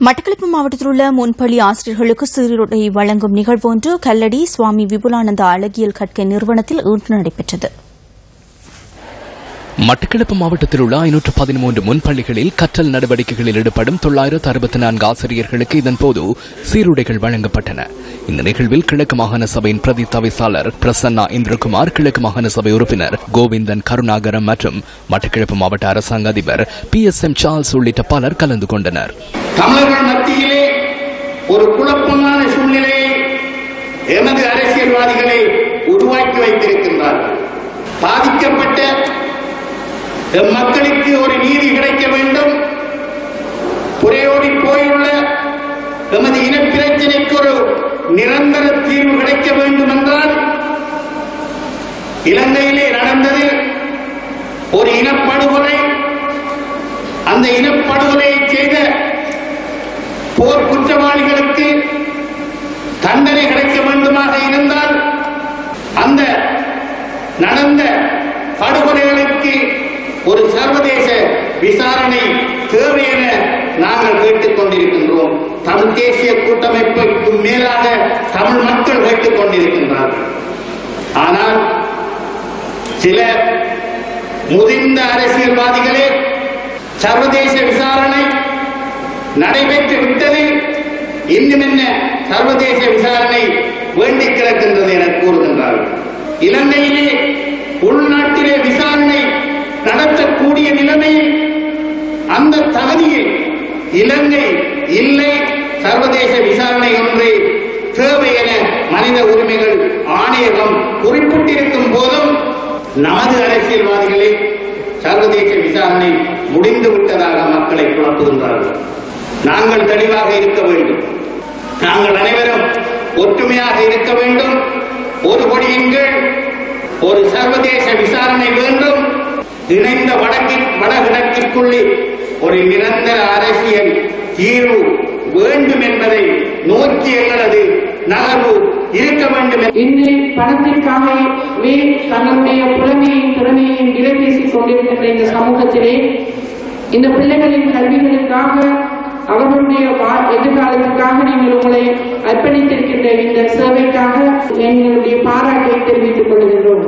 மட்டக்களப்பு மாவட்டத்தில் உள்ள முன்பள்ளி ஆசிரியர்களுக்கு சீருடை வழங்கும் நிகழ்வு ஒன்று கல்லடி சுவாமி விபுலானந்த அழகியல் கற்கை நிறுவனத்தில் இன்று நடைபெற்றது. மட்டக்களப்பு மாவட்டத்தில் உள்ள 513 முன்பள்ளிகளில் கற்றல் நடவடிக்கைகளில் ஈடுபடும் 964 ஆசிரியர்களுக்கு இதன்போது சீருடைகள் வழங்கப்பட்டன. இந்த நிகழ்வில் கிழக்கு மாகாண சபையின் பிரதி தவிசாளர் பிரசன்னா இந்திரகுமார், கிழக்கு மாகாண சபை உறுப்பினர் கோவிந்தன் கருணாகரம் மற்றும் மட்டக்களப்பு மாவட்ட அரசாங்க அதிபர் PSM சார்ல்ஸ் உள்ளிட்ட பலர் கலந்து கொண்டனர். தமிழர்கள் மத்தியிலே ஒரு குழப்பமான சூழ்நிலையை எமது அரசியல்வாதிகளை உருவாக்கி வைத்திருக்கின்றார்கள். பாதிக்கப்பட்ட மக்களுக்கு ஒரு நீதி கிடைக்க வேண்டும், புரையோடி போயுள்ள எமது இனப்பிரச்சனைக்கு ஒரு நிரந்தர தீர்வு கிடைக்க வேண்டும் என்றால் இலங்கையிலே நடந்தது ஒரு இனப்படுகொலை. அந்த இனப்படுகொலையை செய்த போர் குற்றவாளிகளுக்கு தண்டனை கிடைக்க வேண்டுமாக இருந்தால் அந்த நடந்த படுகொலைகளுக்கு ஒரு சர்வதேச விசாரணை தேவை என நாங்கள் கேட்டுக் கொண்டிருக்கின்றோம். தமிழ் தேசிய கூட்டமைப்புக்கு மேலாக தமிழ் மக்கள் கேட்டுக் கொண்டிருக்கின்றார்கள். ஆனால் சில முதிர்ந்த அரசியல்வாதிகளே சர்வதேச விசாரணை நடைபெற்று விட்டது, இன்னும் என்ன சர்வதேச விசாரணை வேண்டி கிடக்கின்றது என கூறுகின்றார்கள். இலங்கையிலே உள்நாட்டிலே விசாரணை நடத்தக்கூடிய நிலைமையில் அந்த தகுதியில் இலங்கை இல்லை, சர்வதேச விசாரணை ஒன்று தேவை என மனித உரிமைகள் ஆணையகம் குறிப்பிட்டிருக்கும் போதும் நமது அரசியல்வாதிகளே சர்வதேச விசாரணை முடிந்துவிட்டதாக மக்களை குழப்புகின்றார்கள். நாங்கள் தெளிவாக இருக்க வேண்டும், நாங்கள் அனைவரும் ஒற்றுமையாக இருக்க வேண்டும். ஒரு கொடியின் கீழ் ஒரு சர்வதேச விசாரணை வேண்டும். இணைந்த வடகிழக்கிற்குள்ளே ஒரு நிரந்தர அரசியல் தீர்வு வேண்டும் என்பதை நோக்கி எங்களது நகர்வு இருக்க வேண்டும். இன்று பணத்திற்காகவே தங்களுடைய புலமையையும் திறமையையும் விலை பேசிக் கொண்டிருக்கின்ற இந்த சமூகத்திலே இந்த பிள்ளைகளின் கல்விகளுக்காக அவர்களுடைய எதிர்காலத்திற்காக நீங்கள் உங்களை அர்ப்பணித்திருக்கின்ற இந்த சேவைக்காக எங்களுடைய பாராட்டை தெரிவித்துக் கொள்கின்றோம்.